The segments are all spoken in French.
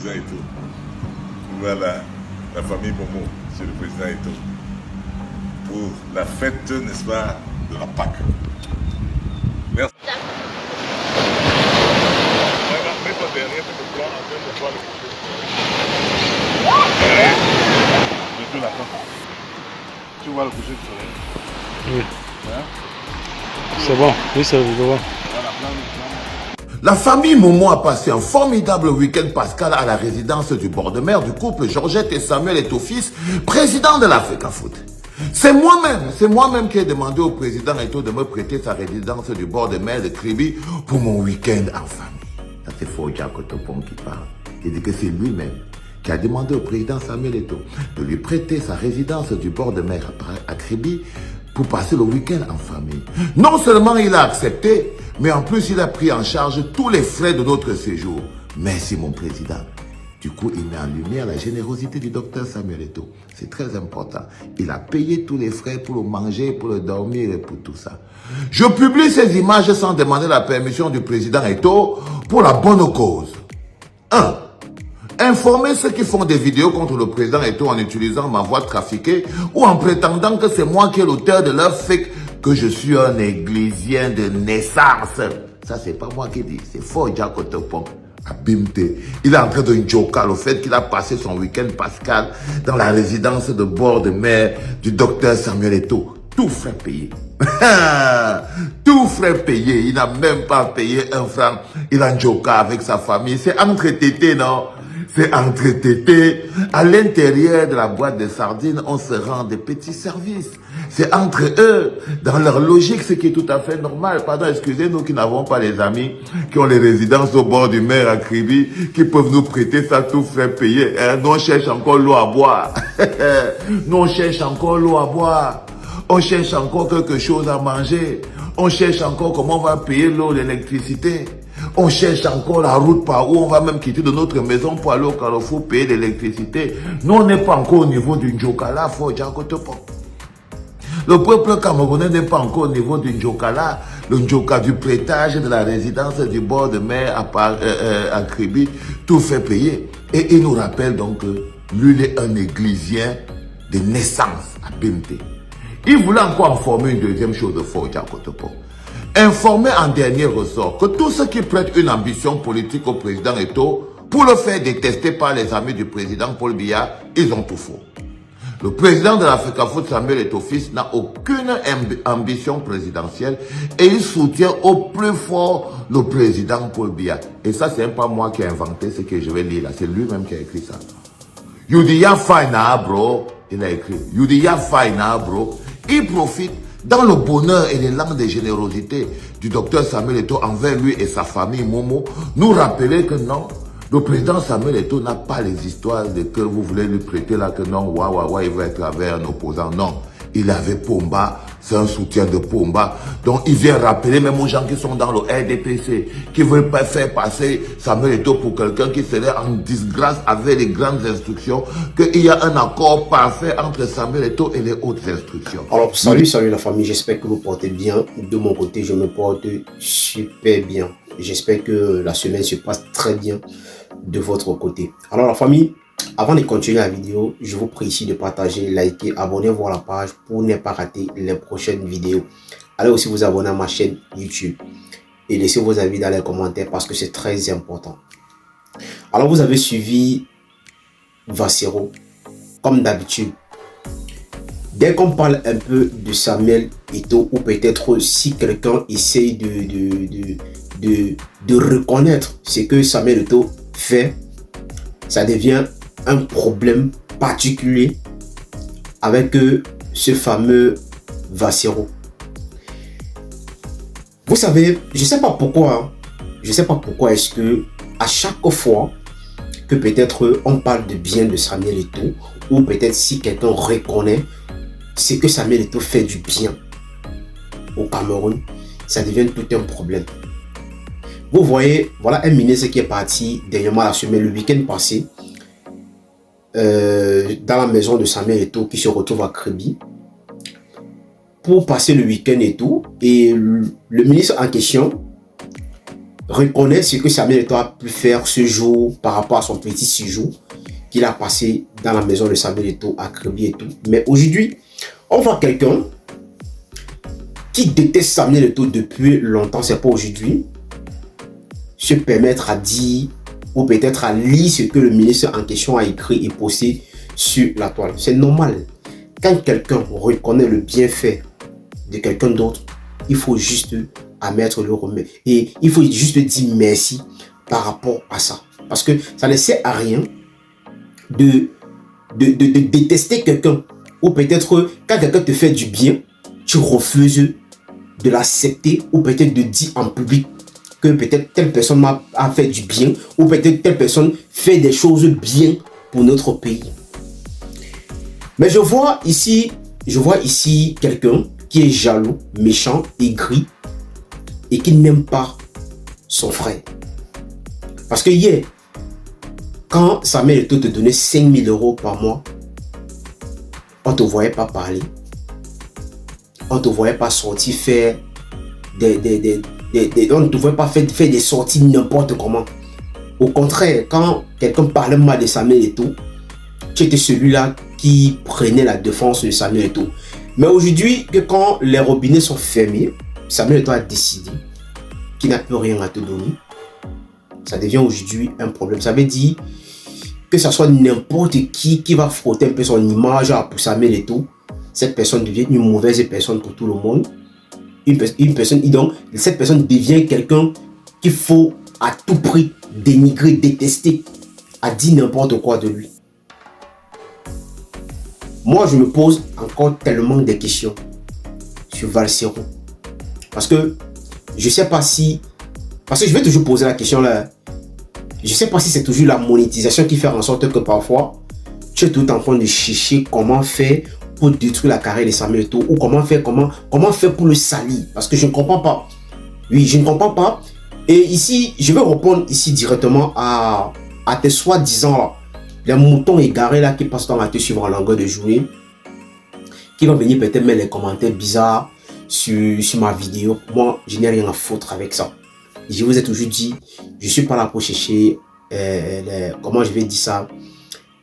président Eto'o. Voilà, la famille Momo, c'est le président Eto'o. Pour la fête, n'est-ce pas, de la Pâque. Merci. Mets-toi derrière le plan en train de voir le coucher. Je la porte. Tu vois le coucher du soleil? Oui. Hein? C'est bon, oui, c'est bon. Voilà, La famille Momo a passé un formidable week-end pascal à la résidence du bord de mer du couple Georgette et Samuel Eto'o-Fils, président de l'Africa Foot. C'est moi-même qui ai demandé au président Eto'o de me prêter sa résidence du bord de mer de Kribi pour mon week-end en famille. Ça c'est Fodja Kotopon qui parle. Il dit que c'est lui-même qui a demandé au président Samuel Eto'o de lui prêter sa résidence du bord de mer à Kribi pour passer le week-end en famille. Non seulement il a accepté, mais en plus il a pris en charge tous les frais de notre séjour. Merci mon président. Du coup, il met en lumière la générosité du docteur Samuel Eto'o. C'est très important. Il a payé tous les frais pour le manger, pour le dormir et pour tout ça. Je publie ces images sans demander la permission du président Eto'o pour la bonne cause. 1. Informer ceux qui font des vidéos contre le président Eto'o en utilisant ma voix trafiquée ou en prétendant que c'est moi qui est l'auteur de leur fake, que je suis un églisien de naissance. Ça, c'est pas moi qui dis, c'est Fodja Kotopon. Abimte. Il est en train de joker le fait qu'il a passé son week-end pascal dans la résidence de bord de mer du docteur Samuel Eto'o. Tout frais payé. Tout frais payé. Il n'a même pas payé un franc. Il a joker avec sa famille. C'est entre tétés, non? C'est entre tétés. À l'intérieur de la boîte de sardines, on se rend des petits services. C'est entre eux, dans leur logique, ce qui est tout à fait normal. Pardon, excusez-nous qui n'avons pas les amis qui ont les résidences au bord du mer à Kribi, qui peuvent nous prêter ça tout frais payé. Nous, on cherche encore l'eau à boire. Nous, on cherche encore l'eau à boire. On cherche encore quelque chose à manger. On cherche encore comment on va payer l'eau, l'électricité. On cherche encore la route par où on va même quitter de notre maison pour aller au Carrefour payer l'électricité. Nous, on n'est pas encore au niveau du Njokala, Fodja Kotopon. Le peuple camerounais n'est pas encore au niveau du Njokala, le Njoka du prêtage de la résidence du bord de mer à Kribi, tout fait payer. Et il nous rappelle donc que lui, il est un églisien de naissance à Bimte. Il voulait encore informer une deuxième chose de Fodja Kotopon. Informer en dernier ressort que tous ceux qui prêtent une ambition politique au président Eto'o pour le faire détester par les amis du président Paul Biya, ils ont tout faux. Le président de l'Africa Foot, Samuel Eto'o-Fils, n'a aucune ambition présidentielle et il soutient au plus fort le président Paul Biya. Et ça, c'est pas moi qui ai inventé ce que je vais lire là, c'est lui-même qui a écrit ça. Yudiya Faina, bro, il a écrit. Yudiya Faina, bro, il profite dans le bonheur et l'élan de générosité du docteur Samuel Eto'o envers lui et sa famille Momo, nous rappeler que non, le président Samuel Eto'o n'a pas les histoires de que vous voulez lui prêter là, que non, il va être avec un opposant. Non, il avait Pomba, c'est un soutien de Pomba. Donc il vient rappeler même aux gens qui sont dans le RDPC, qui veulent pas faire passer Samuel Eto'o pour quelqu'un qui serait en disgrâce avec les grandes instructions, qu'il y a un accord parfait entre Samuel Eto'o et les autres instructions. Alors salut la famille, j'espère que vous portez bien. De mon côté, je me porte super bien. J'espère que la semaine se passe très bien de votre côté. Alors la famille, avant de continuer la vidéo, je vous prie ici de partager, liker, abonnez-vous à la page pour ne pas rater les prochaines vidéos. Allez aussi vous abonner à ma chaîne YouTube et laissez vos avis dans les commentaires parce que c'est très important. Alors vous avez suivi Vassero, comme d'habitude. Dès qu'on parle un peu de Samuel Eto'o, ou peut-être si quelqu'un essaye de reconnaître ce que Samuel Eto'o fait, ça devient un problème particulier avec ce fameux Vassero. Vous savez, je sais pas pourquoi est-ce que à chaque fois que peut-être on parle de bien de Samuel Eto'o, ou peut-être si quelqu'un reconnaît ce que Samuel Eto'o fait du bien au Cameroun, ça devient tout un problème. Vous voyez, voilà un ministre qui est parti dernièrement la semaine, le week-end passé, dans la maison de Samuel Eto'o qui se retrouve à Kribi pour passer le week-end et tout. Et le ministre en question reconnaît ce que Samuel Eto'o a pu faire ce jour par rapport à son petit séjour qu'il a passé dans la maison de Samuel Eto'o à Kribi et tout. Mais aujourd'hui, on voit quelqu'un qui déteste Samuel Eto'o depuis longtemps, c'est pas aujourd'hui, se permettre à dire ou peut-être à lire ce que le ministre en question a écrit et posté sur la toile. C'est normal. Quand quelqu'un reconnaît le bienfait de quelqu'un d'autre, il faut juste admettre le remède. Et il faut juste dire merci par rapport à ça. Parce que ça ne sert à rien de détester quelqu'un. Ou peut-être quand quelqu'un te fait du bien, tu refuses de l'accepter ou peut-être de dire en public que peut-être telle personne m'a fait du bien ou peut-être telle personne fait des choses bien pour notre pays. Mais je vois ici quelqu'un qui est jaloux, méchant, aigri et qui n'aime pas son frère. Parce que hier, quand Samuel Eto'o te donnait 5 000 € par mois, on ne te voyait pas parler. On ne te voyait pas sortir faire on ne te voyait pas faire des sorties n'importe comment. Au contraire, quand quelqu'un parlait mal de Samuel Eto'o, tu étais celui-là qui prenait la défense de Samuel Eto'o. Mais aujourd'hui, que quand les robinets sont fermés, Samuel Eto'o a décidé qu'il n'a plus rien à te donner. Ça devient aujourd'hui un problème. Ça veut dire que ce soit n'importe qui va frotter un peu son image pour Samuel Eto'o, cette personne devient une mauvaise personne pour tout le monde. Donc, cette personne devient quelqu'un qu'il faut à tout prix dénigrer, détester, à dire n'importe quoi de lui. Moi, je me pose encore tellement de questions sur Valsero. Parce que je ne sais pas si... Parce que je vais toujours poser la question là. Je ne sais pas si c'est toujours la monétisation qui fait en sorte que parfois, tu es tout en train de chercher comment faire pour détruire la carrière de Samuel Eto'o ou comment faire pour le salir. Parce que je ne comprends pas. Oui, je ne comprends pas. Et ici, je vais répondre ici directement à tes soi-disant là, les moutons égarés là qui passent à te suivre en longueur de journée, qui vont venir peut-être mettre les commentaires bizarres sur ma vidéo. Moi, je n'ai rien à foutre avec ça. Je vous ai toujours dit, je ne suis pas là pour chercher, comment je vais dire ça.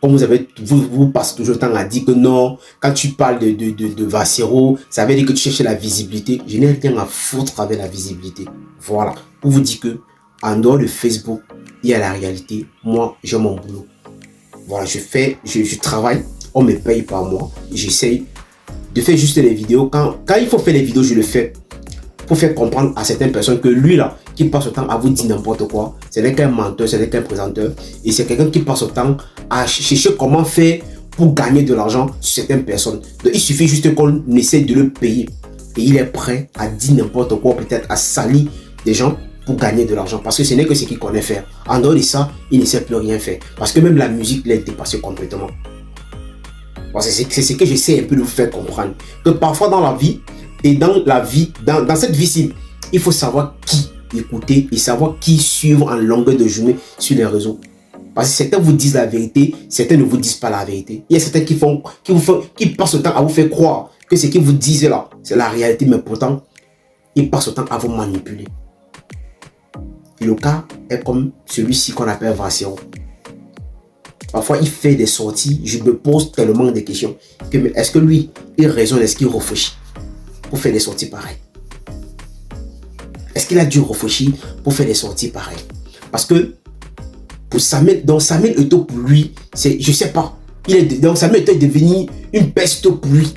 Comme vous passez toujours le temps à dire que non, quand tu parles de Valsero, ça veut dire que tu cherches la visibilité. Je n'ai rien à foutre avec la visibilité. Voilà. Pour vous dire que, en dehors de Facebook, il y a la réalité. Moi, j'ai mon boulot. Voilà, je travaille, on me paye par mois. J'essaye de faire juste les vidéos. Quand il faut faire les vidéos, je le fais. Pour faire comprendre à certaines personnes que lui là, qui passe le temps à vous dire n'importe quoi, ce n'est qu'un menteur, ce n'est qu'un présenteur. Et c'est quelqu'un qui passe le temps à chercher comment faire pour gagner de l'argent sur certaines personnes. Donc il suffit juste qu'on essaie de le payer. Et il est prêt à dire n'importe quoi, peut-être à salir des gens pour gagner de l'argent. Parce que ce n'est que ce qu'il connaît faire. En dehors de ça, il ne sait plus rien faire. Parce que même la musique l'a dépassé complètement. C'est ce que j'essaie un peu de vous faire comprendre. Que parfois dans la vie, et dans cette vie-ci, il faut savoir qui écouter et savoir qui suivre en longueur de journée sur les réseaux. Parce que certains vous disent la vérité, certains ne vous disent pas la vérité. Il y a certains qui passent le temps à vous faire croire que ce qu'ils vous disent là, c'est la réalité, mais pourtant, ils passent le temps à vous manipuler. Et le cas est comme celui-ci qu'on appelle Valsero. Parfois, il fait des sorties, je me pose tellement de questions. Est-ce que lui, il raisonne, est-ce qu'il réfléchit pour faire des sorties pareilles? Est-ce qu'il a dû réfléchir pour faire des sorties pareilles? Parce que pour Samuel Eto'o, pour lui, c'est, je sais pas. Donc Samuel Eto'o est devenu une peste pour lui.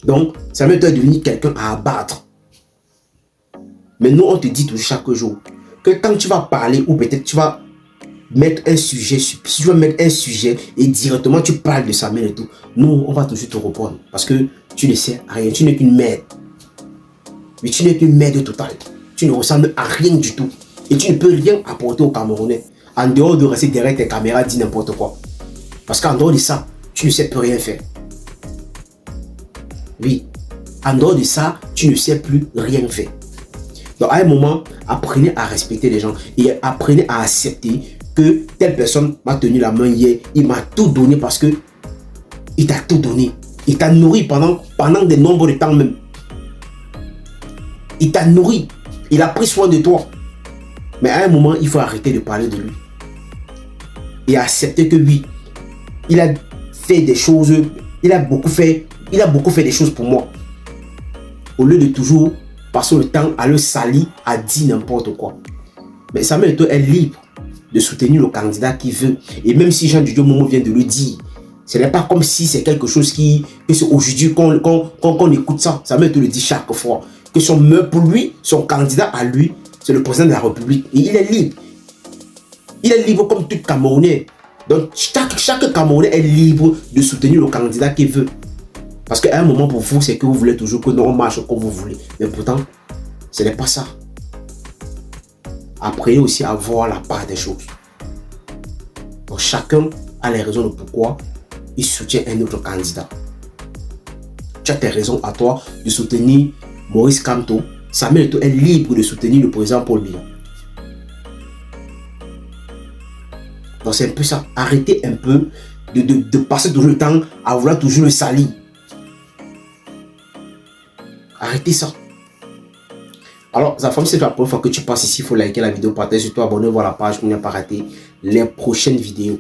Donc Samuel Eto'o est devenu quelqu'un à abattre. Mais nous, on te dit tout chaque jour que quand tu vas parler ou peut-être tu vas mettre un sujet, si tu vas mettre un sujet et directement tu parles de Samuel Eto'o, nous, on va toujours te répondre. Parce que tu ne sais rien, tu n'es qu'une merde. Mais tu n'es qu'une merde totale. Tu ne ressembles à rien du tout. Et tu ne peux rien apporter aux Camerounais. En dehors de rester derrière tes caméras, dire n'importe quoi. Parce qu'en dehors de ça, tu ne sais plus rien faire. Oui. En dehors de ça, tu ne sais plus rien faire. Donc à un moment, apprenez à respecter les gens. Et apprenez à accepter que telle personne m'a tenu la main hier. Il m'a tout donné parce que il t'a tout donné. Il t'a nourri pendant des nombres de temps même. Il t'a nourri. Il a pris soin de toi. Mais à un moment, il faut arrêter de parler de lui. Et accepter que oui, il a fait des choses, il a beaucoup fait des choses pour moi. Au lieu de toujours passer le temps à le salir, à dire n'importe quoi. Mais Samuel Eto'o est libre de soutenir le candidat qu'il veut. Et même si Jean Dudio Momo vient de le dire, ce n'est pas comme si c'est quelque chose que c'est aujourd'hui qu'on écoute ça. Samuel Eto'o le dit chaque fois. Que pour lui, son candidat à lui, c'est le président de la République. Et il est libre. Il est libre comme tout Camerounais. Donc chaque Camerounais est libre de soutenir le candidat qu'il veut. Parce qu'à un moment pour vous, c'est que vous voulez toujours que non, on marche comme vous voulez. Mais pourtant, ce n'est pas ça. Apprenez aussi à voir la part des choses. Donc chacun a les raisons de pourquoi il soutient un autre candidat. Tu as tes raisons à toi de soutenir Maurice Kamto. Samuel Eto'o est libre de soutenir le président Paul Biya. Donc c'est un peu ça. Arrêtez un peu de passer tout le temps à vouloir toujours le salir. Arrêtez ça. Alors, la famille, c'est la première fois que tu passes ici, il faut liker la vidéo, partager sur toi, abonner-vous à la page pour ne pas rater les prochaines vidéos.